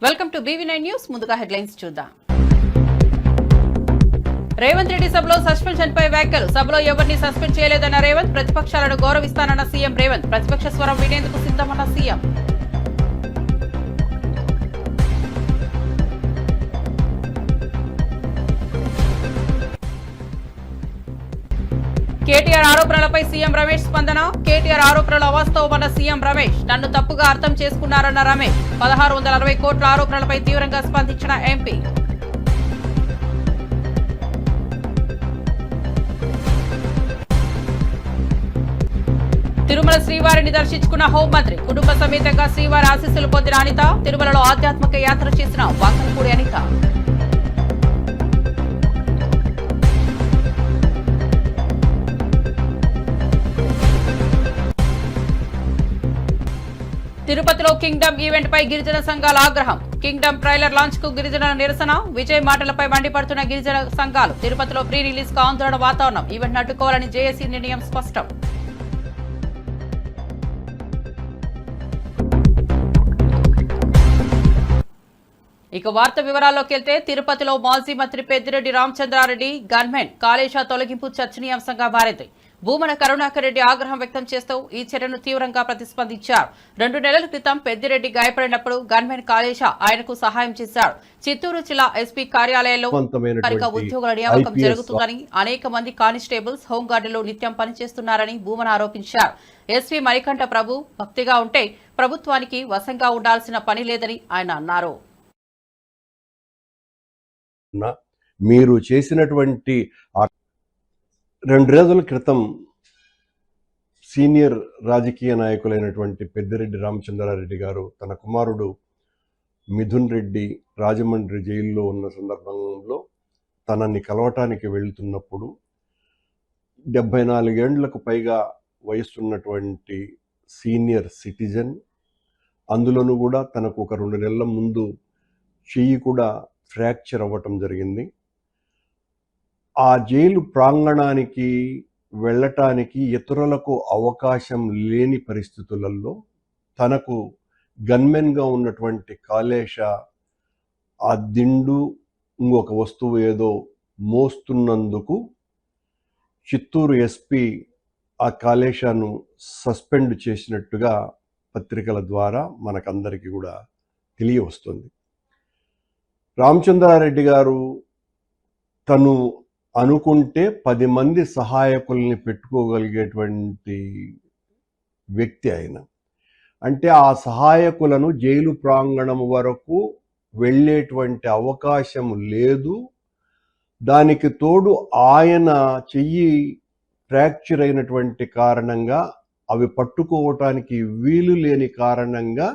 Welcome to BV9 news. ముందుగా headlines చూద్దాం. రేవంత్ రెడ్డి సభలో సస్పెన్షన్ పై వ్యాఖ్యలు. సభలో ఎవరిని సస్పెండ్ చేయలేదన్న రేవంత్. ప్రతిపక్షాలను గౌరవిస్తానన్న సీఎం రేవంత్. ప్రతిపక్ష స్వరం వినేందుకు సిద్ధమన్న సీఎం. కేటీఆర్ ఆరోపణలపై సీఎం రమేష్ స్పందన. కేటీఆర్ ఆరోపణలు అవాస్తవమన్న సీఎం రమేష్. నన్ను తప్పుగా అర్థం చేసుకున్నారన్న రమేష్. 1660 కోట్ల ఆరోపణలపై తీవ్రంగా స్పందించిన ఎంపీ. తిరుమల శ్రీవారిని దర్శించుకున్న హోంమంత్రి. కుటుంబ సమేతంగా శ్రీవారి ఆశీస్సులు పొందిన అనిత. తిరుమలలో ఆధ్యాత్మిక యాత్ర చేసిన వాకల్పూడి అనిత. తిరుపతిలో కింగ్డమ్ ఈవెంట్ పై గిరిజన సంఘాల ఆగ్రహం. కింగ్డమ్ ట్రైలర్ లాంచ్ కు గిరిజనుల నిరసన. విజయ్ మాటలపై మండిపడుతున్న గిరిజన సంఘాలు. తిరుపతిలో ప్రీ రిలీజ్ కు ఆందోళన వాతావరణం. ఈవెంట్ అడ్డుకోవాలని జేఏసీ నిర్ణయం స్పష్టం. ఇక వార్త వివరాల్లోకి వెళ్తే తిరుపతిలో మాజీ మంత్రి పెద్దిరెడ్డి రామచంద్రారెడ్డి గన్మెన్ కాళేశా తొలగింపు చర్చనీయాంశంగా మారింది. భూమన కరుణాకర్ రెడ్డి ఆగ్రహం వ్యక్తం చేస్తూ ఈ చర్యను తీవ్రంగా ప్రతిస్పందించారు. 2 నెలల క్రితం పెద్దిరెడ్డి గాయపడినప్పుడు గన్మెన్ కాళేశా ఆయనకు సహాయం చేశారు. చిత్తూరు జిల్లా ఎస్పీ కార్యాలయంలో ఉద్యోగుల నియామకం జరుగుతుందని, అనేక మంది కానిస్టేబుల్స్, హోంగార్డులు నిత్యం పనిచేస్తున్నారని భూమన ఆరోపించారు. ఎస్పీ మణికంఠ ప్రభు భక్తిగా ఉంటే ప్రభుత్వానికి వశంగా ఉండాల్సిన పని లేదని ఆయన అన్నారు. మీరు చేసినటువంటి 2 రోజుల క్రితం సీనియర్ రాజకీయ నాయకులైనటువంటి పెద్దిరెడ్డి రామచంద్రారెడ్డి గారు తన కుమారుడు మిథున్ రెడ్డి రాజమండ్రి జైల్లో ఉన్న సందర్భంలో తనని కలవటానికి వెళ్తున్నప్పుడు 74 ఏండ్లకు పైగా వయసున్నటువంటి సీనియర్ సిటిజన్, అందులోనూ కూడా తనకు ఒక 2 నెలల ముందు చెయ్యి కూడా ఫ్రాక్చర్ అవ్వటం జరిగింది. ఆ జైలు ప్రాంగణానికి వెళ్ళటానికి ఇతరులకు అవకాశం లేని పరిస్థితులలో తనకు గన్మెన్గా ఉన్నటువంటి కాళేశా ఆ దిండు ఇంకొక వస్తువు ఏదో మోస్తున్నందుకు చిత్తూరు ఎస్పీ ఆ కాళేశాను సస్పెండ్ చేసినట్టుగా పత్రికల ద్వారా మనకందరికీ కూడా తెలియవస్తుంది. రామచంద్రారెడ్డి గారు తను అనుకుంటే 10 మంది సహాయకుల్ని పెట్టుకోగలిగేటువంటి వ్యక్తి ఆయన. అంటే ఆ సహాయకులను జైలు ప్రాంగణం వరకు వెళ్ళేటువంటి అవకాశం లేదు. దానికి తోడు ఆయన చెయ్యి ఫ్రాక్చర్ అయినటువంటి కారణంగా, అవి పట్టుకోవటానికి వీలు లేని కారణంగా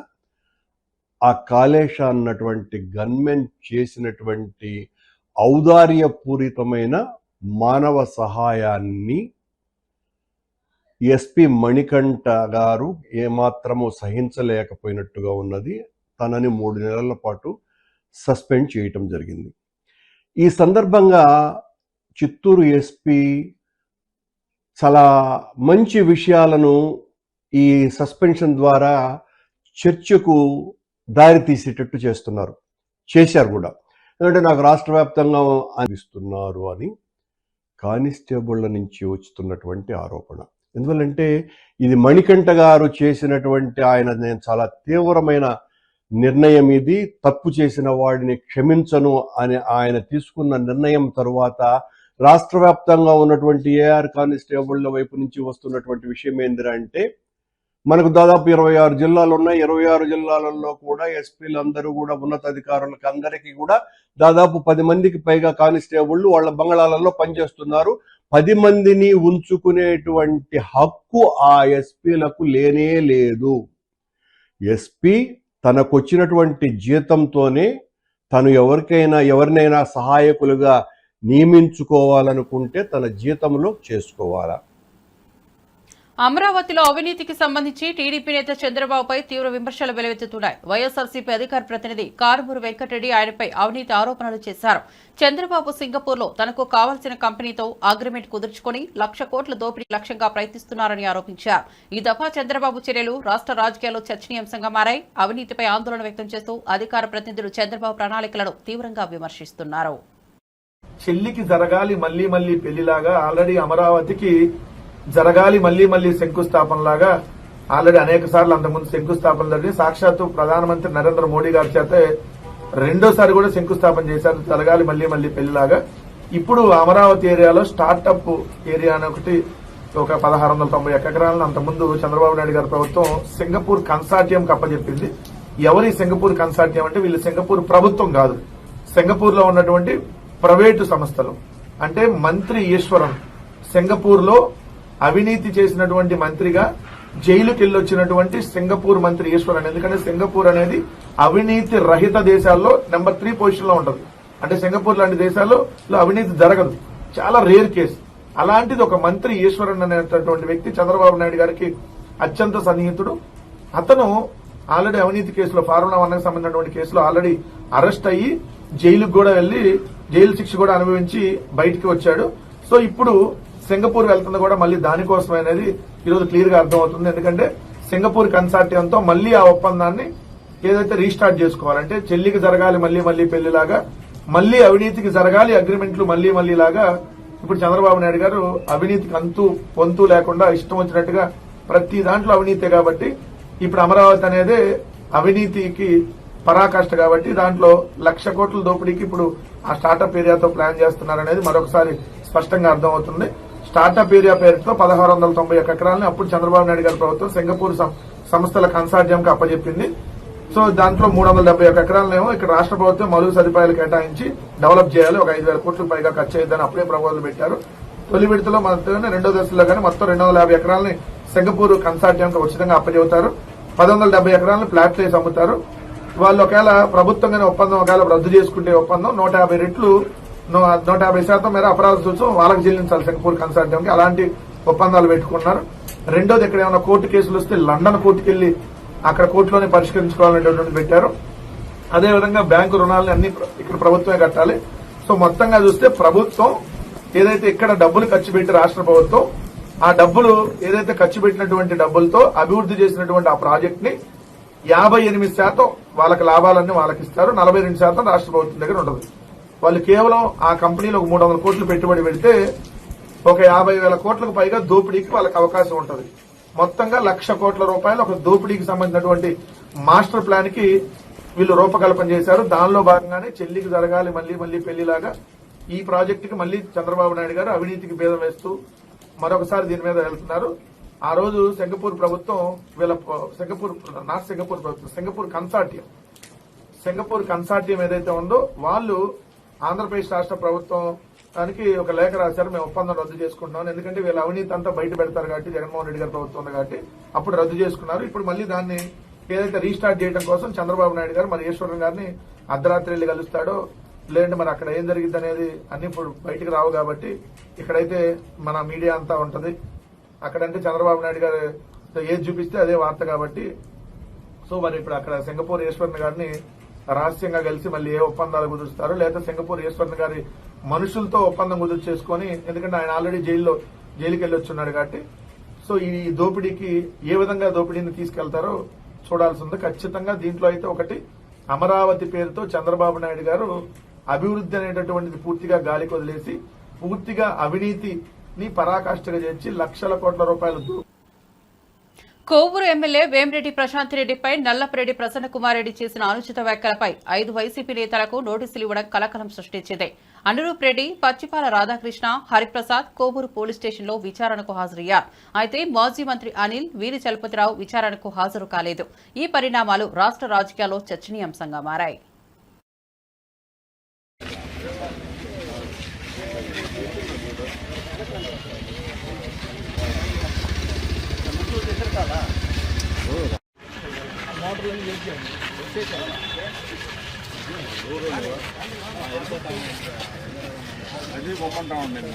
ఆ కాళేశా అన్నటువంటి గన్మెన్ చేసినటువంటి ఔదార్యపూరితమైన మానవ సహాయాన్ని ఎస్పీ మణికంఠ గారు ఏమాత్రము సహించలేకపోయినట్టుగా ఉన్నది. తనని 3 నెలల పాటు సస్పెండ్ చేయటం జరిగింది. ఈ సందర్భంగా చిత్తూరు ఎస్పీ చాలా మంచి విషయాలను ఈ సస్పెన్షన్ ద్వారా చర్చకు దారి తీసేటట్టు చేశారు కూడా. ఎందుకంటే నాకు రాష్ట్ర వ్యాప్తంగా అనిపిస్తున్నారు అని కానిస్టేబుళ్ల నుంచి వస్తున్నటువంటి ఆరోపణ. ఎందువల్లంటే ఇది మణికంఠ గారు చేసినటువంటి నేను చాలా తీవ్రమైన నిర్ణయం ఇది, తప్పు చేసిన వాడిని క్షమించను అని ఆయన తీసుకున్న నిర్ణయం తరువాత రాష్ట్ర వ్యాప్తంగా ఉన్నటువంటి ఏఆర్ కానిస్టేబుళ్ల వైపు నుంచి వస్తున్నటువంటి విషయం ఏంటంటే, మనకు దాదాపు 26 జిల్లాలు ఉన్నాయి. 26 జిల్లాలలో కూడా ఎస్పీలందరూ కూడా ఉన్నతాధికారులకు అందరికీ కూడా దాదాపు 10 మందికి పైగా కానిస్టేబుళ్లు వాళ్ళ బంగళాలలో పనిచేస్తున్నారు. 10 మందిని ఉంచుకునేటువంటి హక్కు ఆ ఎస్పీలకు లేనే లేదు. ఎస్పీ తనకొచ్చినటువంటి జీతంతోనే తను ఎవరినైనా సహాయకులుగా నియమించుకోవాలనుకుంటే తన జీతంలో చేసుకోవాలా. అమరావతిలో అవినీతికి సంబంధించి టీడీపీ నేత చంద్రబాబుపై తీవ్ర విమర్శలు వెలువెత్తుతున్నాయి. వైఎస్ఆర్సీపీ అధికార ప్రతినిధి కారుమూరి వెంకటరెడ్డి ఆయనపై అవినీతి ఆరోపణలు చేశారు. చంద్రబాబు సింగపూర్లో తనకు కావాల్సిన కంపెనీతో అగ్రిమెంట్ కుదుర్చుకుని 1,00,000 కోట్ల దోపిడీ లక్ష్యంగా ప్రయత్నిస్తున్నారని ఆరోపించారు. ఈ దఫా చంద్రబాబు చర్యలు రాష్ట్ర రాజకీయాల్లో చర్చనీయాంశంగా మారాయి. అవినీతిపై ఆందోళన వ్యక్తం చేస్తూ అధికార ప్రతినిధులు చంద్రబాబు ప్రణాళికలను తీవ్రంగా విమర్శిస్తున్నారు. చెల్లికి జరగాలి మళ్లీ మళ్లీ పెళ్లిలాగా ఆల్రెడీ అమరావతికి జరగాలి మళ్లీ మళ్లీ శంకుస్థాపనలాగా ఆల్రెడీ అనేక సార్లు అంతకుముందు శంకుస్థాపన జరిగి సాక్షాత్తు ప్రధానమంత్రి నరేంద్ర మోడీ గారి చేత రెండోసారి కూడా శంకుస్థాపన చేశారు. జరగాలి మళ్లీ మళ్లీ పెళ్లిలాగా ఇప్పుడు అమరావతి ఏరియాలో స్టార్టప్ ఏరియా అని ఒకటి ఒక 1690 ఎకరాలను అంతకుముందు చంద్రబాబు నాయుడు గారి ప్రభుత్వం సింగపూర్ కన్సార్టియం అప్పచెప్పింది. ఎవరి సింగపూర్ కన్సార్టియం అంటే వీళ్ళు సింగపూర్ ప్రభుత్వం కాదు, సింగపూర్ లో ఉన్నటువంటి ప్రైవేటు సంస్థలు. అంటే మంత్రి ఈశ్వరన్ సింగపూర్ లో అవినీతి చేసినటువంటి మంత్రిగా జైలుకి వెళ్ళొచ్చినటువంటి సింగపూర్ మంత్రి ఈశ్వరన్. ఎందుకంటే సింగపూర్ అనేది అవినీతి రహిత దేశాల్లో నెంబర్ 3 పొజిషన్ లో ఉంటుంది. అంటే సింగపూర్ లాంటి దేశాల్లో అవినీతి జరగదు, చాలా రేర్ కేసు. అలాంటిది ఒక మంత్రి ఈశ్వరన్ అనేటటువంటి వ్యక్తి చంద్రబాబు నాయుడు గారికి అత్యంత సన్నిహితుడు. అతను ఆల్రెడీ అవినీతి కేసులో ఫార్ములా 1కి సంబంధించినటువంటి కేసులో ఆల్రెడీ అరెస్ట్ అయ్యి జైలుకు కూడా వెళ్లి జైలు శిక్ష కూడా అనుభవించి బయటికి వచ్చాడు. సో ఇప్పుడు సింగపూర్ వెళ్తుంది కూడా మళ్ళీ దానికోసం అనేది ఈరోజు క్లియర్ గా అర్థమవుతుంది. ఎందుకంటే సింగపూర్ కన్సార్టియంతో మళ్లీ ఆ ఒప్పందాన్ని ఏదైతే రీస్టార్ట్ చేసుకోవాలంటే చెల్లికి జరగాలి మళ్లీ మళ్లీ పెళ్లిలాగా, మళ్లీ అవినీతికి జరగాలి అగ్రిమెంట్లు మళ్లీ మళ్లీ లాగా ఇప్పుడు చంద్రబాబు నాయుడు గారు అవినీతికి అంతు పొంతు లేకుండా ఇష్టం వచ్చినట్టుగా ప్రతి దాంట్లో అవినీతే కాబట్టి ఇప్పుడు అమరావతి అనేది అవినీతికి పరాకాష్ట కాబట్టి దాంట్లో 1,00,000 కోట్ల దోపిడీకి ఇప్పుడు ఆ స్టార్టప్ ఏరియాతో ప్లాన్ చేస్తున్నారనేది మరొకసారి స్పష్టంగా అర్థమవుతుంది. స్టార్టప్ ఏరియా పేరుతో 1691 ఎకరాలను అప్పుడు చంద్రబాబు నాయుడు గారి ప్రభుత్వం సింగపూర్ సంస్థల కన్సార్టియంకి అప్పచెప్పింది. సో దాంట్లో 371 ఎకరాలనేమో ఇక్కడ రాష్ట్ర ప్రభుత్వం మౌలిక సదుపాయాలు కేటాయించి డెవలప్ చేయాలి, ఒక 5,000 కోట్ల పైగా ఖర్చు అయ్యిందని అప్పుడే ప్రపోజల్ పెట్టారు. తొలి విడతలో మొత్తం రెండో దశలో కానీ మొత్తం 250 ఎకరాలని సింగపూర్ కన్సార్టియంకి ఉచితంగా అప్పచెబుతారు. 170 ఎకరాలను ఫ్లాట్ చేసి అమ్ముతారు. వాళ్ళు ఒకవేళ ప్రభుత్వంగానే ఒప్పందం ఒకవేళ రద్దు చేసుకుంటే ఒప్పందం 150 రెట్లు 150% మేర అపరాధ సూచన వాళ్ళకి చెల్లించాలి సింగపూర్ కన్సార్టియంకి. అలాంటి ఒప్పందాలు పెట్టుకున్నారు. రెండోది ఎక్కడ ఏమైనా కోర్టు కేసులు వస్తే లండన్ కోర్టుకు వెళ్లి అక్కడ కోర్టులోనే పరిష్కరించుకోవాలనేటువంటి పెట్టారు. అదేవిధంగా బ్యాంకు రుణాలని అన్ని ఇక్కడ ప్రభుత్వమే కట్టాలి. సో మొత్తంగా చూస్తే ప్రభుత్వం ఏదైతే ఇక్కడ డబ్బులు ఖర్చు పెట్టి రాష్ట్ర ప్రభుత్వం ఆ డబ్బులు ఏదైతే ఖర్చు పెట్టినటువంటి డబ్బులతో అభివృద్ధి చేసినటువంటి ఆ ప్రాజెక్ట్ ని 58% వాళ్ళకి లాభాలన్నీ వాళ్ళకి ఇస్తారు, 42% రాష్ట్ర ప్రభుత్వం దగ్గర ఉంటుంది. వాళ్ళు కేవలం ఆ కంపెనీలో 300 కోట్లు పెట్టుబడి పెడితే ఒక 50,000 కోట్లకు పైగా దోపిడీకి వాళ్ళకి అవకాశం ఉంటుంది. మొత్తంగా 1,00,000 కోట్ల రూపాయలు ఒక దోపిడీకి సంబంధించినటువంటి మాస్టర్ ప్లాన్ కి వీళ్ళు రూపకల్పన చేశారు. దానిలో భాగంగానే చెల్లికి జరగాలి మళ్లీ మళ్లీ పెళ్లిలాగా ఈ ప్రాజెక్టుకి మళ్లీ చంద్రబాబు నాయుడు గారు అవినీతికి భేదం వేస్తూ మరొకసారి దీని మీద వెళ్తున్నారు. ఆ రోజు సింగపూర్ ప్రభుత్వం వీళ్ళ సింగపూర్ కన్సార్టియం ఏదైతే ఉందో వాళ్ళు ఆంధ్రప్రదేశ్ రాష్ట్ర ప్రభుత్వానికి ఒక లేఖ రాశారు, మేము ఒప్పందం రద్దు చేసుకుంటున్నాం. ఎందుకంటే వీళ్ళ అవినీతి అంతా బయట పెడతారు కాబట్టి జగన్మోహన్ రెడ్డి గారి ప్రభుత్వం ఉంది కాబట్టి అప్పుడు రద్దు చేసుకున్నారు. ఇప్పుడు మళ్లీ దాన్ని ఏదైతే రీస్టార్ట్ చేయడం కోసం చంద్రబాబు నాయుడు గారు మరి ఈశ్వరన్ గారిని అర్ధరాత్రి వెళ్లి కలుస్తాడో లేదంటే మరి అక్కడ ఏం జరిగింది అనేది అన్ని ఇప్పుడు బయటకు రావు కాబట్టి ఇక్కడైతే మన మీడియా అంతా ఉంటది. అక్కడంటే చంద్రబాబు నాయుడు గారు ఏది చూపిస్తే అదే వార్త కాబట్టి సో మరి ఇప్పుడు అక్కడ సింగపూర్ ఈశ్వరన్ గారిని రహస్యంగా కలిసి మళ్ళీ ఏ ఒప్పందాలు కుదురుస్తారు లేదా సింగపూర్ ఈశ్వరన్ గారి మనుషులతో ఒప్పందం కుదురు చేసుకుని, ఎందుకంటే ఆయన ఆల్రెడీ జైలుకి వెళ్ళి వచ్చున్నాడు కాబట్టి సో ఈ దోపిడీకి ఏ విధంగా దోపిడీని తీసుకెళ్తారో చూడాల్సి ఉంది. ఖచ్చితంగా దీంట్లో అయితే ఒకటి అమరావతి పేరుతో చంద్రబాబు నాయుడు గారు అభివృద్ధి అనేటటువంటిది పూర్తిగా గాలికి వదిలేసి పూర్తిగా అవినీతిని పరాకాష్ఠగా చేర్చి 1,00,000 కోట్ల రూపాయలు కోవూరు ఎమ్మెల్యే వేమిరెడ్డి ప్రశాంత్ రెడ్డిపై నల్లపరెడ్డి ప్రసన్న కుమార్ రెడ్డి చేసిన అనుచిత వ్యాఖ్యలపై 5 వైసీపీ నేతలకు నోటీసులు ఇవ్వడం కలకలం సృష్టించింది. అనురూప్ రెడ్డి, పచ్చిపాల రాధాకృష్ణ, హరిప్రసాద్ కోవూరు పోలీస్ స్టేషన్లో విచారణకు హాజరయ్యారు. అయితే మాజీ మంత్రి అనిల్, వీరి చలపతిరావు విచారణకు హాజరు కాలేదు. ఈ పరిణామాలు రాష్ట్ర రాజకీయాల్లో చర్చనీయాంశంగా మారాయి. మోటార్లు అది ఒప్పంటా ఉండండి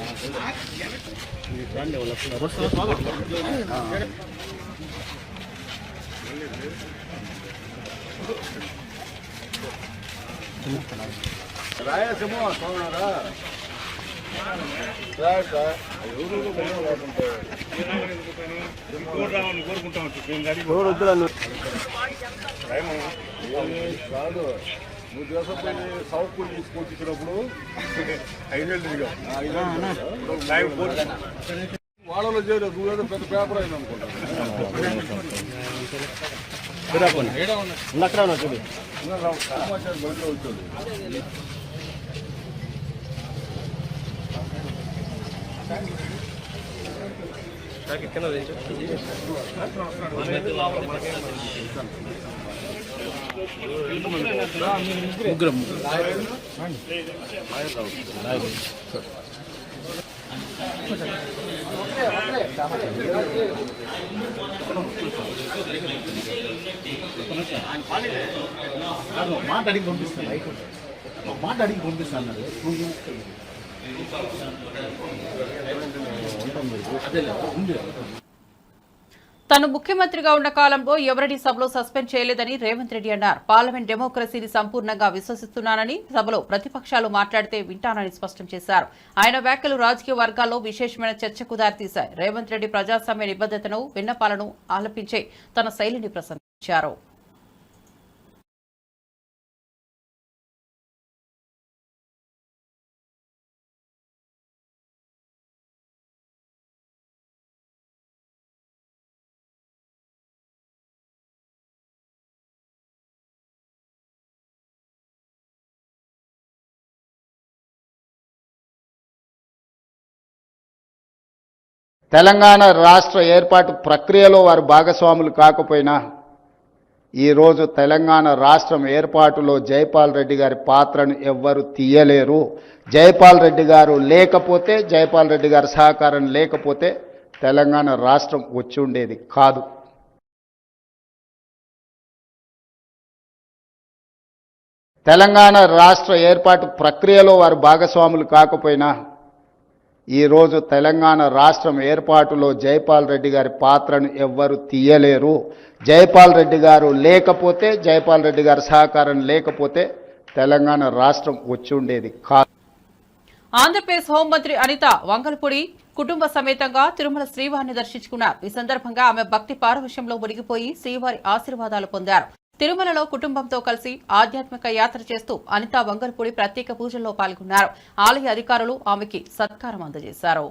రాయలసీమ చూడరా కాదు నువ్వు దేశపోయి సౌత్ తీసుకొచ్చి ఇచ్చినప్పుడు 5 ఏళ్ళు తిరిగా వాళ్ళలో చేయలేదు నువ్వేదో పెద్ద పేపర్ అయింది అనుకుంటా సమాచారం బయటలో వచ్చింది మాట అడిగి పంపిస్తాను తాను ముఖ్యమంత్రిగా ఉన్న కాలంలో ఎవరిని సభలో సస్పెండ్ చేయలేదని రేవంత్ రెడ్డి అన్నారు. పార్లమెంట్ డెమోక్రసీని సంపూర్ణంగా విశ్వసిస్తున్నానని, సభలో ప్రతిపక్షాలు మాట్లాడితే వింటానని స్పష్టం చేశారు. ఆయన వ్యాఖ్యలు రాజకీయ వర్గాల్లో విశేషమైన చర్చకు దారితీశాయి. రేవంత్ రెడ్డి ప్రజాస్వామ్య నిబద్ధతను, విన్నపాలను ఆలపించే తన శైలిని ప్రశంసించారు. తెలంగాణ రాష్ట్ర ఏర్పాటు ప్రక్రియలో వారు భాగస్వాములు కాకపోయినా ఈరోజు తెలంగాణ రాష్ట్రం ఏర్పాటులో జైపాల్ రెడ్డి గారి పాత్రను ఎవ్వరు తీయలేరు. జైపాల్ రెడ్డి గారు లేకపోతే, జైపాల్ రెడ్డి గారి సహకారం లేకపోతే తెలంగాణ రాష్ట్రం వచ్చి ఉండేది కాదు. తెలంగాణ రాష్ట్ర ఏర్పాటు ప్రక్రియలో వారు భాగస్వాములు కాకపోయినా ఈరోజు తెలంగాణ రాష్ట్రం ఏర్పాటులో జైపాల్ రెడ్డి గారి పాత్రను ఎవ్వరు తీయలేరు. జైపాల్ రెడ్డి గారు లేకపోతే, జైపాల్ రెడ్డి గారి సహకారం లేకపోతే తెలంగాణ రాష్ట్రం వచ్చి ఉండేది కాదు. ఆంధ్రప్రదేశ్ హోంమంత్రి అనిత వంగలపూడి కుటుంబ సమేతంగా తిరుమల శ్రీవారిని దర్శించుకున్నారు. ఈ సందర్భంగా ఆమె భక్తి పారవశ్యంలో మునిగిపోయి శ్రీవారి ఆశీర్వాదాలు పొందారు. తిరుమలలో కుటుంబంతో కలిసి ఆధ్యాత్మిక యాత్ర చేస్తూ అనితా వంగలపూడి ప్రత్యేక పూజల్లో పాల్గొన్నారు. ఆలయ అధికారులు ఆమెకి సత్కారం అందజేశారు.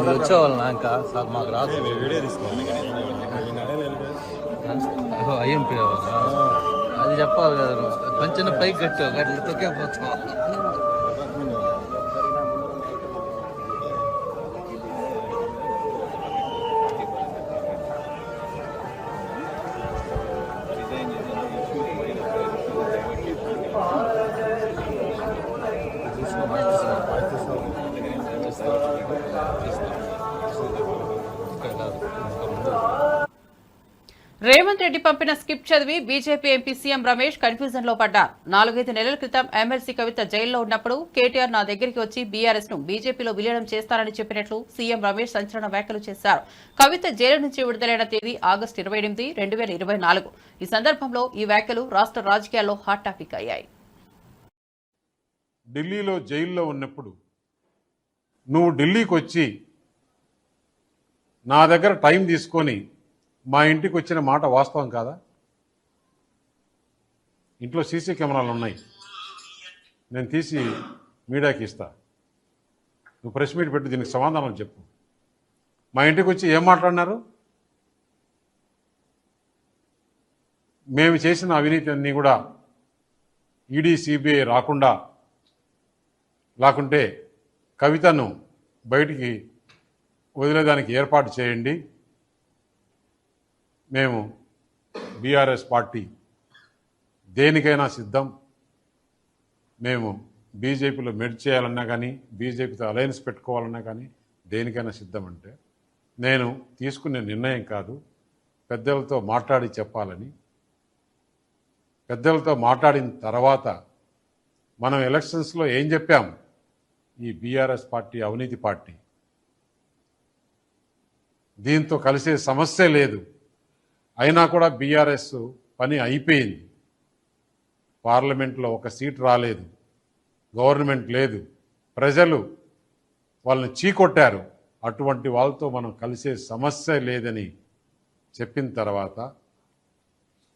వచ్చేవాళ్ళ ఇంకా సార్ మాకు రాదు అయ్యింపి అది చెప్పాలి కదా కొంచెం పైకి కట్టు గట్ల తొక్కే పోతాం. రేవంత్ రెడ్డి పంపిన స్క్రిప్ట్ చదివి BJP MP CM Ramesh confusion లో పడ్డారు. 4-5 నెలల క్రితం ఎమ్మెల్సీ కవిత జైల్లో ఉన్నప్పుడు కేటీఆర్ నా దగ్గరికి వచ్చి బీఆర్ఎస్ ను బీజేపీలో విలీనం చేస్తారని చెప్పినట్లు సీఎం రమేష్ సంచలన వ్యాఖ్యలు చేశారు. కవిత జైలు నుంచి విడుదలైన తేదీ ఆగస్టు 28, 2024. ఈ సందర్భంలో ఈ వ్యాఖ్యలు రాష్ట్ర రాజకీయాల్లో హాట్ టాపిక్ అయ్యాయి. ఢిల్లీలో జైల్లో ఉన్నప్పుడు నువ్వు ఢిల్లీకి వచ్చి నా దగ్గర టైం తీసుకొని మా ఇంటికి వచ్చిన మాట వాస్తవం కాదా? ఇంట్లో సీసీ కెమెరాలు ఉన్నాయి, నేను తీసి మీడియాకి ఇస్తా. నువ్వు ప్రెస్ మీట్ పెట్టి దీనికి సమాధానం చెప్పు. మా ఇంటికి వచ్చి ఏం మాట్లాడినారు? మేము చేసిన అవినీతి అన్నీ కూడా ఈడీ సిబిఐ రాకుండా, లేకుంటే కవితను బయటికి వదిలేదానికి ఏర్పాటు చేయండి. మేము బీఆర్ఎస్ పార్టీ దేనికైనా సిద్ధం. మేము బీజేపీలో మెర్జ్ చేయాలన్నా కానీ, బీజేపీతో అలయన్స్ పెట్టుకోవాలన్నా కానీ దేనికైనా సిద్ధం. అంటే నేను తీసుకునే నిర్ణయం కాదు, పెద్దలతో మాట్లాడి చెప్పాలని. పెద్దలతో మాట్లాడిన తర్వాత మనం ఎలక్షన్స్లో ఏం చెప్పాం? ఈ బీఆర్ఎస్ పార్టీ అవినీతి పార్టీ, దీంతో కలిసే సమస్య లేదు. అయినా కూడా బీఆర్ఎస్ పని అయిపోయింది. పార్లమెంట్లో ఒక సీట్ రాలేదు, గవర్నమెంట్ లేదు, ప్రజలు వాళ్ళని చీకొట్టారు. అటువంటి వాళ్ళతో మనం కలిసే సమస్య లేదని చెప్పిన తర్వాత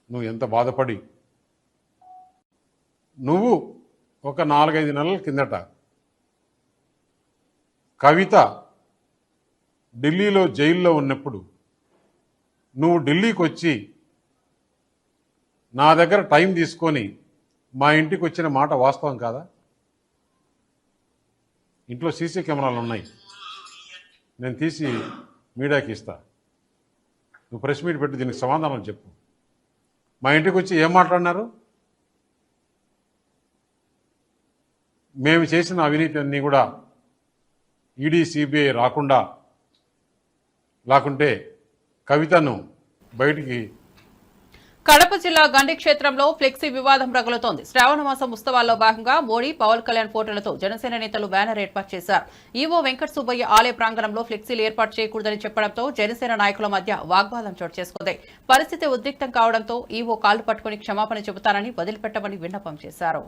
నువ్వు ఎంత బాధపడి, నువ్వు ఒక 4-5 నెలల కిందట కవిత ఢిల్లీలో జైల్లో ఉన్నప్పుడు నువ్వు ఢిల్లీకి వచ్చి నా దగ్గర టైం తీసుకొని మా ఇంటికి వచ్చిన మాట వాస్తవం కాదా? ఇంట్లో సీసీ కెమెరాలు ఉన్నాయి, నేను తీసి మీడియాకి ఇస్తా. నువ్వు ప్రెస్ మీట్ పెట్టి దీనికి సమాధానం చెప్పు. మా ఇంటికి వచ్చి ఏం మాట్లాడినారు? మేము చేసిన అవినీతి అన్నీ కూడా ఈడీ సిబిఐ రాకుండా, లేకుంటే కవితను బయటికి. కడప జిల్లా గండి క్షేత్రంలో ఫ్లెక్సీ వివాదం రగులుతోంది. శ్రావణ మాసం ఉత్సవాల్లో భాగంగా మోడీ, పవన్ కళ్యాణ్ ఫోటోలతో జనసేన నేతలు బ్యానర్ ఏర్పాటు చేశారు. ఈవో వెంకట సుబ్బయ్య ఆలయ ప్రాంగణంలో ఫ్లెక్సీలు ఏర్పాటు చేయకూడదని చెప్పడంతో జనసేన నాయకుల మధ్య వాగ్వాదం చోటు చేసుకుంది. పరిస్థితి ఉద్రిక్తం కావడంతో ఈవో కాళ్లు పట్టుకుని క్షమాపణ చెబుతానని, వదిలిపెట్టమని విన్నపం చేశారు.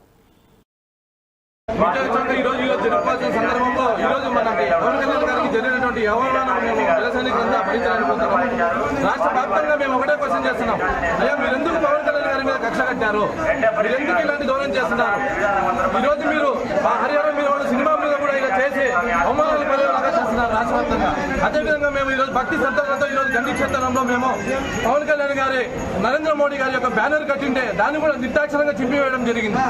జరుపుకోవాల్సిన సందర్భంలో ఈరోజు మనకి పవన్ కళ్యాణ్ గారికి జరిగినటువంటి అవమానం మేము జనసైనికులంతా భరించాలనుకుంటున్నాం. రాష్ట్ర వ్యాప్తంగా మేము ఒకటే క్వశ్చన్ చేస్తున్నాం, అయ్యా మీరెందుకు పవన్ కళ్యాణ్ గారి మీద కక్ష కట్టారు? మీరెందుకు ఇలాంటి దూరం చేస్తున్నారు? ఈరోజు మీరు హరియాణా మీరు సినిమా మీద కూడా ఇలా చేసి అవమానాలు పడేలాగా చేస్తున్నారు రాష్ట్ర వ్యాప్తంగా. అదేవిధంగా మేము ఈరోజు భక్తి శ్రద్ధలతో ఈరోజు గండి క్షేత్రంలో మేము పవన్ కళ్యాణ్ గారి, నరేంద్ర మోడీ గారి యొక్క బ్యానర్ కట్టింటే దాన్ని కూడా నిర్దాక్షిణంగా చింపివేయడం జరిగింది.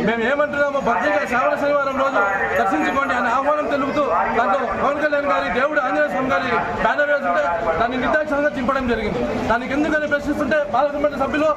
మేము ఏమంటున్నామో, భక్తిగా శ్రావణ శనివారం రోజు దర్శించుకోండి అని ఆహ్వానం తెలుపుతూ దాంతో పవన్ కళ్యాణ్ గారి, దేవుడు ఆంజనేయ స్వామి గారి బ్యానర్ వేస్తుంటే దాన్ని నిర్దాక్షిణంగా చింపడం జరిగింది. దానికి ఎందుకని ప్రశ్నిస్తుంటే పార్లమెంట్ సభ్యులు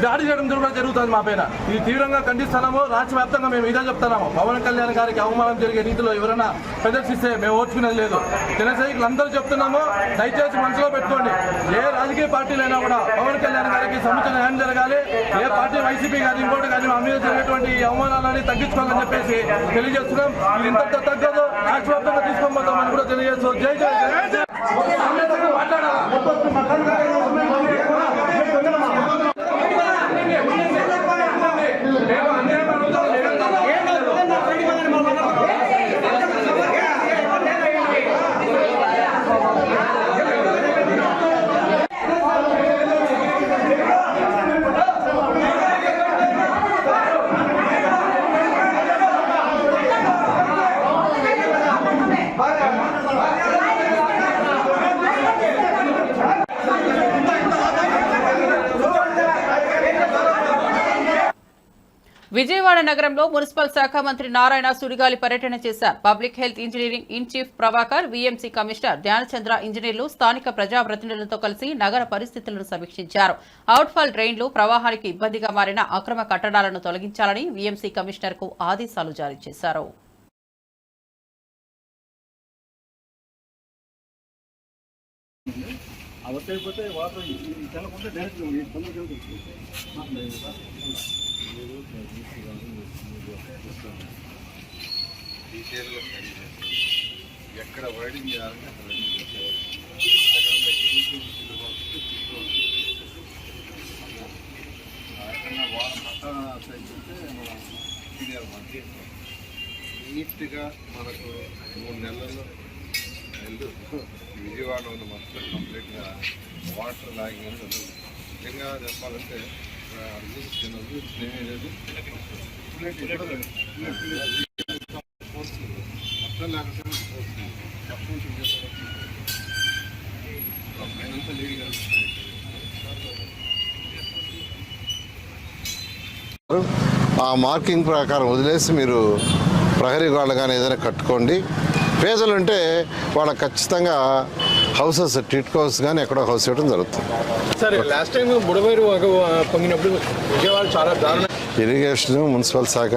దాడి చేయడం కూడా జరుగుతుంది మా పైన. ఇది తీవ్రంగా ఖండిస్తున్నాము. రాష్ట్ర వ్యాప్తంగా మేము ఇదే చెప్తున్నాము, పవన్ కళ్యాణ్ గారికి అవమానం జరిగే రీతిలో ఎవరైనా ప్రదర్శిస్తే మేము ఓర్చుకునేది లేదు. జనసైనికులు అందరూ చెప్తున్నాము, దయచేసి మనసులో పెట్టుకోండి, ఏ రాజకీయ పార్టీలైనా కూడా పవన్ కళ్యాణ్ గారికి సముచిత న్యాయం జరగాలి. ఏ పార్టీ, వైసీపీ కానీ ఇంకోటి కానీ మా మీద జరిగేటువంటి అవమానాలని తగ్గించుకోవాలని చెప్పేసి తెలియజేస్తున్నాం. ఇది ఇంతటితో తగ్గదు, రాష్ట్ర వ్యాప్తంగా తీసుకోబోతామని కూడా తెలియజేస్తూ జై జై జై. విజయవాడ నగరంలో మున్సిపల్ శాఖ మంత్రి నారాయణ సుడిగాలి పర్యటన చేశారు. Public health engineering in chief Prabhakar, VMC commissioner Dhyanachandra ఇంజనీర్లు స్థానిక ప్రజాప్రతినిధులతో కలిసి నగర పరిస్థితులను సమీక్షించారు. అవుట్ఫాల్ డ్రైన్లు, ప్రవాహానికి ఇబ్బందిగా మారిన అక్రమ కట్టడాలను తొలగించాలని వీఎంసీ కమిషనర్ కు ఆదేశాలు జారీ చేశారు. అవసరమైపోతే వాటర్ తెలకుండా డైరెక్ట్ డీటెయిల్గా ఎక్కడ వైడింగ్ చేయాలంటే అక్కడ వైడింగ్ చేసేవాళ్ళు. నీట్గా మనకు 3 నెలల్లో విజయవాడ ఉన్న మొత్తం కంప్లీట్గా వాటర్ లాగింగ్ అనేది ఉండదు. ముఖ్యంగా చెప్పాలంటే మొత్తం లేకపోతే పైనంతా నీళ్ళు కలుగుతున్నాయి. ఆ మార్కింగ్ ప్రకారం వదిలేసి మీరు ప్రహరీ గోడలు కానీ ఏదైనా కట్టుకోండి. పేదలు ఉంటే వాళ్ళకి ఖచ్చితంగా హౌసెస్ టిట్ హౌస్ కానీ ఎక్కడో హౌస్ ఇవ్వడం జరుగుతుంది. సరే, లాస్ట్ టైం బుడవేరు పొంగినప్పుడు విజయవాడ చాలా దారుణ. ఇరిగేషన్, మున్సిపల్ శాఖ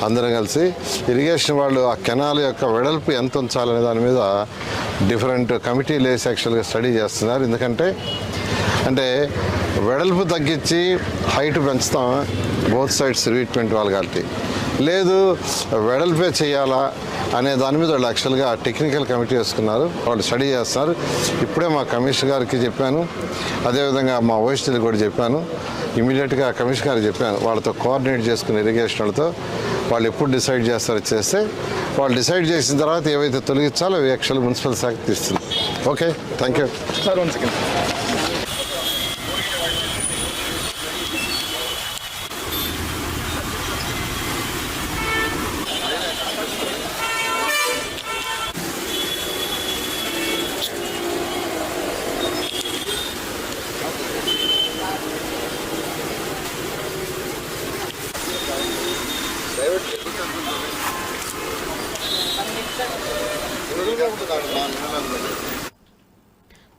అందరం కలిసి ఇరిగేషన్ వాళ్ళు ఆ కెనాల్ యొక్క వెడల్పు ఎంత ఉంచాలనే దాని మీద డిఫరెంట్ కమిటీలు వేసి యాక్చువల్గా స్టడీ చేస్తున్నారు. ఎందుకంటే వెడల్పు తగ్గించి హైట్ పెంచుతాం, బోత్ సైడ్స్ ట్రీట్మెంట్ వాళ్ళు కాబట్టి లేదు వెడల్పే చేయాలా అనే దాని మీద వాళ్ళు యాక్చువల్గా టెక్నికల్ కమిటీ వేసుకున్నారు. వాళ్ళు స్టడీ చేస్తున్నారు. ఇప్పుడే మా కమిషనర్ గారికి చెప్పాను, అదేవిధంగా మా ఓఎస్టీలకు కూడా చెప్పాను. ఇమీడియట్గా కమిషనర్ గారికి చెప్పాను, వాళ్ళతో కోఆర్డినేట్ చేసుకుని ఇరిగేషన్ వాళ్ళతో వాళ్ళు ఎప్పుడు డిసైడ్ చేస్తారో చేస్తే వాళ్ళు డిసైడ్ చేసిన తర్వాత ఏవైతే తొలగించాలో అవి యాక్చువల్ మున్సిపల్ శాఖ తీస్తుంది. Okay, thank you sir. 1 second.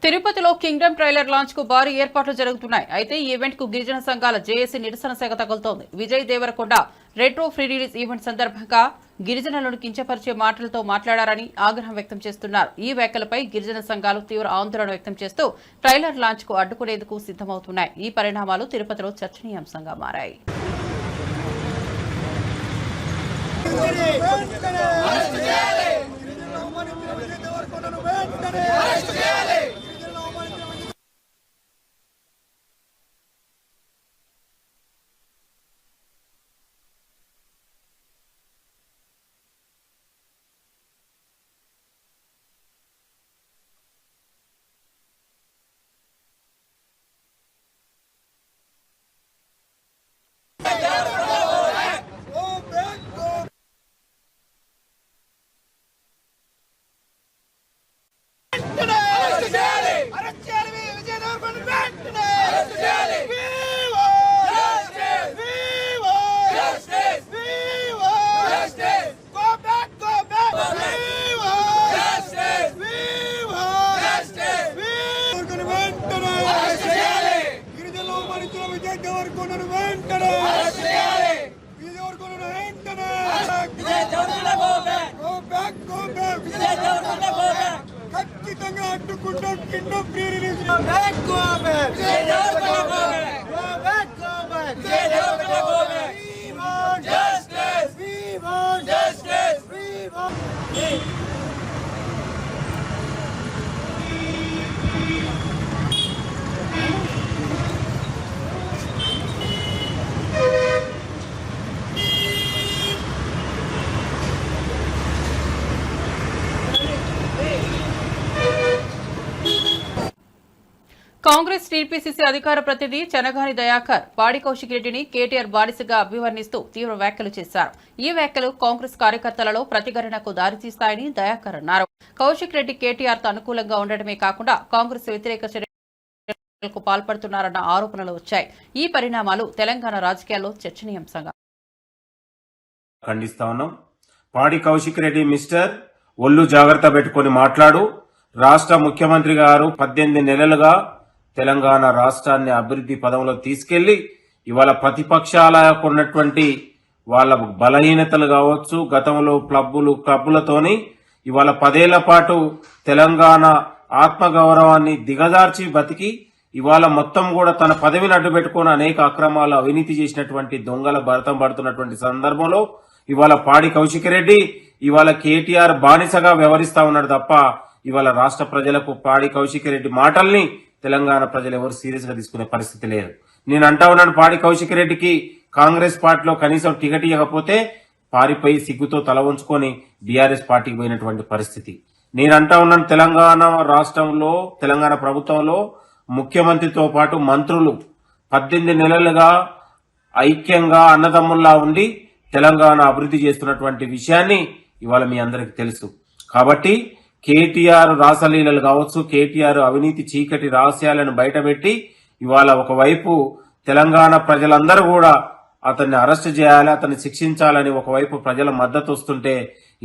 తిరుపతిలో కింగ్డమ్ ట్రైలర్ లాంచ్ కు భారీ ఏర్పాట్లు జరుగుతున్నాయి. అయితే ఈ ఈవెంట్ కు గిరిజన సంఘాల జేఏసీ నిరసన శాఖ తగులుతోంది. Vijay Deverakonda Retro pre release event సందర్భంగా గిరిజనులను కించపరిచే మాటలతో మాట్లాడారని ఆగ్రహం వ్యక్తం చేస్తున్నారు. ఈ వ్యాఖ్యలపై గిరిజన సంఘాలు తీవ్ర ఆందోళన వ్యక్తం చేస్తూ ట్రైలర్ లాంచ్ కు అడ్డుకునేందుకు సిద్దమవుతున్నాయి. ఈ పరిణామాలు తిరుపతిలో చర్చనీయాంశంగా మారాయి. ఖచ్చితంగా అడ్డుకుంటాం. Kingdom pre release Congress TPCC అధికార ప్రతినిధి చెనగాని దయాకర్ పాడి కౌశిక్ రెడ్డిని కేటీఆర్ బానిసగా అభివర్ణిస్తూ తీవ్ర వ్యాఖ్యలు చేశారు. ఈ వ్యాఖ్యలు కాంగ్రెస్ కార్యకర్తలలో ప్రతిఘటనకు దారితీస్తాయని దయాకర్ అన్నారు. కౌశిక్ రెడ్డి కేటీఆర్ తో అనుకూలంగా ఉండటమే కాకుండా కాంగ్రెస్ వ్యతిరేక చర్యలకు పాల్పడుతున్నారన్న ఆరోపణలు వచ్చాయి. ఈ పరిణామాలు తెలంగాణ రాజకీయాల్లో చర్చనీయాంశంగా ఖండిస్తా ఉన్నాం. పాడి కౌశిక్ రెడ్డి మిస్టర్ ఒళ్ళు జాగ్రత్త పెట్టుకుని మాట్లాడు. రాష్ట్ర ముఖ్యమంత్రి గారు 18 నెలలుగా తెలంగాణ రాష్ట్రాన్ని అభివృద్ధి పదంలో తీసుకెళ్లి ఇవాళ ప్రతిపక్షాలకు ఉన్నటువంటి వాళ్ళ బలహీనతలు కావచ్చు, గతంలో క్లబ్బులతోని ఇవాళ 10 ఏళ్ల పాటు తెలంగాణ ఆత్మగౌరవాన్ని దిగజార్చి బతికి ఇవాళ మొత్తం కూడా తన పదవిని అడ్డు పెట్టుకుని అనేక అక్రమాలు అవినీతి చేసినటువంటి దొంగల భరతం పడుతున్నటువంటి సందర్భంలో ఇవాళ పాడి కౌశిక్ రెడ్డి ఇవాళ కేటీఆర్ బానిసగా వ్యవహరిస్తా ఉన్నాడు తప్ప ఇవాళ రాష్ట్ర ప్రజలకు పాడి కౌశిక్ రెడ్డి మాటల్ని తెలంగాణ ప్రజలు ఎవరు సీరియస్ గా తీసుకునే పరిస్థితి లేదు. నేను అంటా ఉన్నాను, పాడి కౌశిక్ రెడ్డికి కాంగ్రెస్ పార్టీలో కనీసం టికెట్ ఇవ్వకపోతే పారిపోయి సిగ్గుతో తల ఉంచుకొని బీఆర్ఎస్ పార్టీకి పోయినటువంటి పరిస్థితి. నేను అంటా ఉన్నాను, తెలంగాణ రాష్ట్రంలో తెలంగాణ ప్రభుత్వంలో ముఖ్యమంత్రితో పాటు మంత్రులు 18 నెలలుగా ఐక్యంగా అన్నదమ్ముల్లా ఉండి తెలంగాణ అభివృద్ధి చేస్తున్నటువంటి విషయాన్ని ఇవాళ మీ అందరికీ తెలుసు. కాబట్టి కేటీఆర్ రాసలీలలు కావచ్చు, కేటీఆర్ అవినీతి చీకటి రహస్యాలను బయటపెట్టి ఇవాళ ఒకవైపు తెలంగాణ ప్రజలందరూ కూడా అతన్ని అరెస్ట్ చేయాలి, అతన్ని శిక్షించాలని ఒకవైపు ప్రజల మద్దతు వస్తుంటే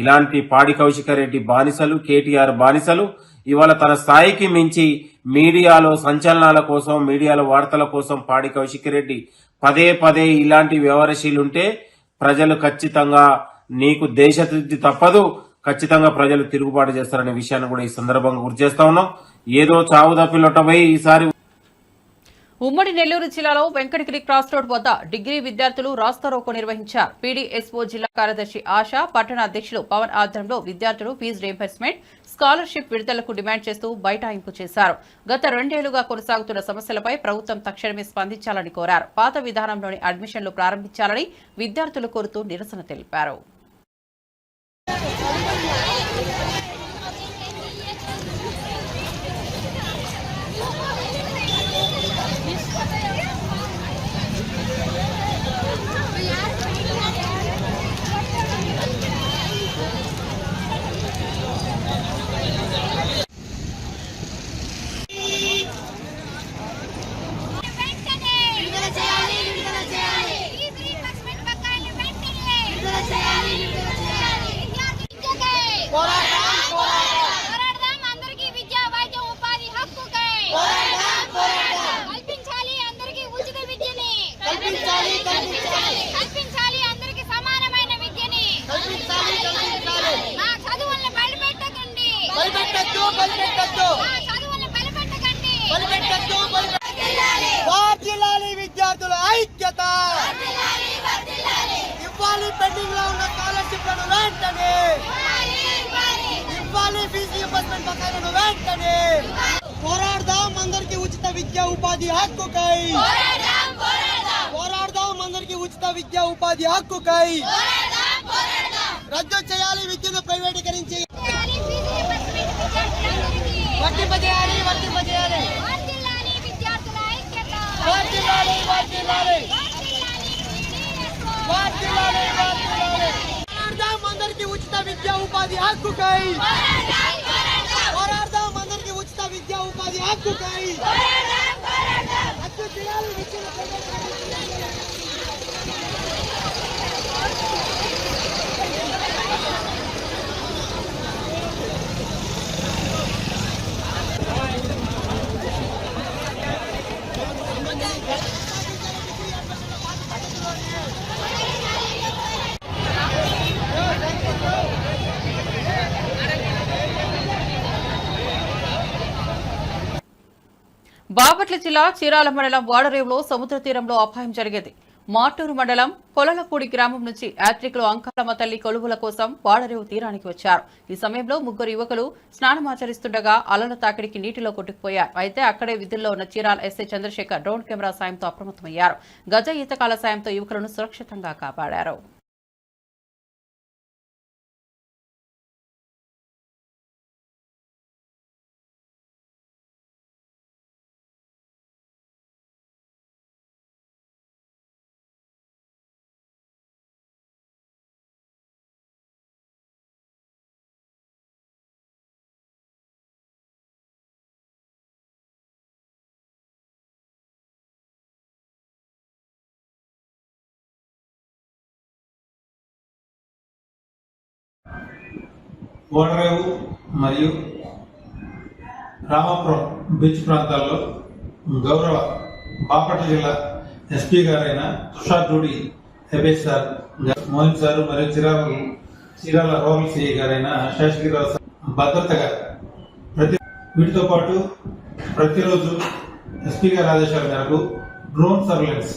ఇలాంటి పాడి కౌశిక రెడ్డి బానిసలు, కేటీఆర్ బానిసలు ఇవాళ తన స్థాయికి మించి మీడియాలో సంచలనాల కోసం, మీడియాలో వార్తల కోసం పాడి కౌశిక రెడ్డి పదే పదే ఇలాంటి వ్యవహారశీలుంటే ప్రజలు ఖచ్చితంగా నీకు దేశశుద్ధి తప్పదు, ఖచ్చితంగా ప్రజలు తిరుగుబాటు చేస్తారనే విషయాన్ని కూడా ఈ సందర్భంగా గుర్తు చేస్తా ఉన్నాం. ఏదో చావు తప్పిలొట్టబోయి ఈసారి ఉమ్మడి నెల్లూరు జిల్లాలో వెంకటగిరి క్రాస్ రోడ్ వద్ద డిగ్రీ విద్యార్థులు రాస్తారోకో నిర్వహించారు. పీడీఎస్ఓ జిల్లా కార్యదర్శి ఆశ, పట్టణ అధ్యక్షులు పవన్ ఆధ్వర్యంలో విద్యార్థులు ఫీజు రీయింబర్స్మెంట్, స్కాలర్షిప్ విడుదలకు డిమాండ్ చేస్తూ బైఠాయింపు చేశారు. గత 2 ఏళ్లుగా కొనసాగుతున్న సమస్యలపై ప్రభుత్వం తక్షణమే స్పందించాలని కోరారు. పాత విధానంలోని అడ్మిషన్లు ప్రారంభించాలని విద్యార్థులు కోరుతూ నిరసన తెలిపారు. విద్యార్థుల ఐక్యత ఇవ్వాలి, పెండింగ్ లో ఉన్న స్కాలర్షిప్లను వెంటనే ఇవ్వాలి, ఫీజు రీయింబర్స్మెంట్ బకాయిలను వెంటనే పోరాడదాం, అందరికీ ఉచిత విద్యా ఉపాధి హక్కుకై పోరాడదాం, అందరికీ ఉచిత విద్యా ఉపాధి హక్కుకై రద్దు చేయాలి, విద్యను ప్రైవేటీకరించి వర్తింపజేయాలి. అందరికీ ఉచిత విద్యా ఉపాధి హక్కుకై పోరాడదాం, అందరికీ ఉచిత విద్యా ఉపాధి హక్కుకై రద్దు చేయాలి, విద్యను బాపట్ల జిల్లా చీరాల మండలం వాడరేవులో సముద్ర తీరంలో అపాయం జరిగింది. మాటూరు మండలం పొలలపూడి గ్రామం నుంచి యాత్రికులు అంకాలమ్మ తల్లి కొలువుల కోసం వాడరేవు తీరానికి వచ్చారు. ఈ సమయంలో 3 యువకులు స్నానమాచరిస్తుండగా అలల తాకిడికి నీటిలో కొట్టుకుపోయారు. అయితే అక్కడే విధుల్లో ఉన్న Chirala SI Chandrasekhar drone camera సాయంతో అప్రమత్తమయ్యారు. గజ ఈతకాల సాయంతో యువకులను సురక్షితంగా కాపాడారు. ఓడరేవు మరియు రామాపురం బీచ్ ప్రాంతాల్లో గౌరవ బాపట్ల జిల్లా ఎస్పీ గారైన తుషార్ జూడి హెబేష్ సార్, మోహన్ సార్ మరియు చీరాల రూరల్ సిఐ గారైన శేషగిరిరావు సార్ భద్రతగా వీటితో పాటు ప్రతిరోజు ఎస్పీ గారి ఆదేశాల మేరకు డ్రోన్ సర్వేలెన్స్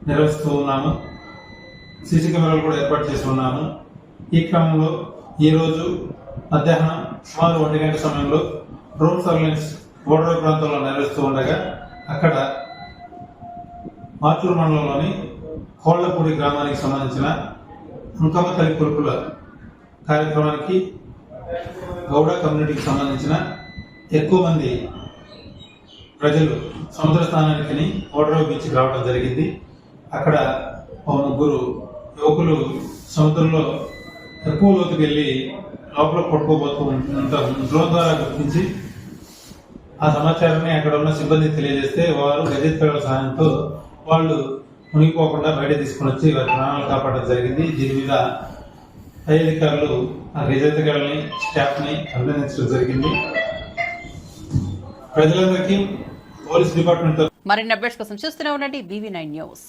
నిర్వహిస్తూ ఉన్నాము. సీసీ కెమెరాలు కూడా ఏర్పాటు చేసి ఉన్నాము. ఈ క్రమంలో ఈరోజు మధ్యాహ్నం సుమారు 1 గంట సమయంలో డ్రోన్ సర్వేలెన్స్ ఓడరేవు ప్రాంతంలో నిర్వహిస్తూ ఉండగా అక్కడ మాటూరు మండలంలోని కోళ్లపూడి గ్రామానికి సంబంధించిన అంకమ్మ తల్లి కొలుపుల కార్యక్రమానికి గౌడ కమ్యూనిటీకి సంబంధించిన ఎక్కువ మంది ప్రజలు సముద్ర స్నానానికి ఓడరేవు బీచ్కి రావడం జరిగింది. అక్కడ 3 యువకులు సముద్రంలో ఎక్కువ లోతుకి వెళ్ళి లోపల కొట్టుకోబోతూ డ్రోన్ ద్వారా గుర్తించి ఆ సమాచారాన్ని అక్కడ ఉన్న సిబ్బంది తెలియజేస్తే వారు గజెత్తుల సహాయంతో వాళ్ళు మునిగిపోకుండా బయట తీసుకుని వచ్చి వారి ప్రాణాలు కాపాడడం జరిగింది. దీని మీద పై అధికారులు ఆ రచయితగాళ్ళని స్టాఫ్ని అభినందించడం జరిగింది. ప్రజలందరికీ పోలీస్ డిపార్ట్మెంట్ మరిన్ని అప్డేట్స్ కోసం చూస్తూనే ఉండండి BV9 న్యూస్.